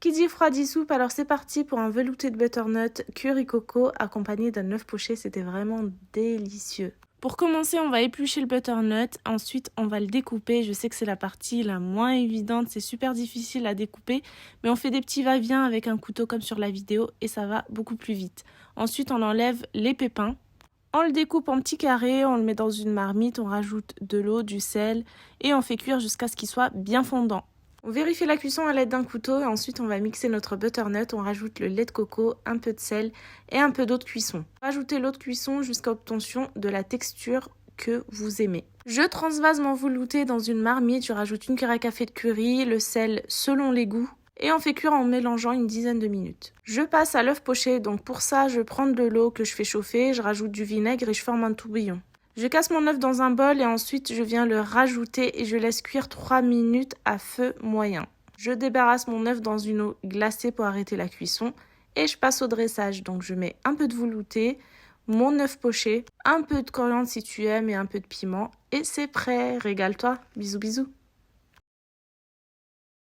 qui dit froid dit soupe, alors c'est parti pour un velouté de butternut curry coco accompagné d'un œuf poché, c'était vraiment délicieux. Pour commencer, on va éplucher le butternut, ensuite on va le découper. Je sais que c'est la partie la moins évidente, c'est super difficile à découper, mais on fait des petits va-et-vient avec un couteau comme sur la vidéo et ça va beaucoup plus vite. Ensuite, on enlève les pépins. On le découpe en petits carrés, on le met dans une marmite, on rajoute de l'eau, du sel et on fait cuire jusqu'à ce qu'il soit bien fondant. On vérifie la cuisson à l'aide d'un couteau et ensuite on va mixer notre butternut, on rajoute le lait de coco, un peu de sel et un peu d'eau de cuisson. Rajoutez l'eau de cuisson jusqu'à obtention de la texture que vous aimez. Je transvase mon velouté dans une marmite, je rajoute une cuillère à café de curry, le sel selon les goûts et on fait cuire en mélangeant une dizaine de minutes. Je passe à l'œuf poché, donc pour ça je prends de l'eau que je fais chauffer, je rajoute du vinaigre et je forme un tourbillon. Je casse mon œuf dans un bol et ensuite je viens le rajouter et je laisse cuire 3 minutes à feu moyen. Je débarrasse mon œuf dans une eau glacée pour arrêter la cuisson et je passe au dressage. Donc je mets un peu de velouté, mon œuf poché, un peu de coriandre si tu aimes et un peu de piment et c'est prêt. Régale-toi. Bisous bisous.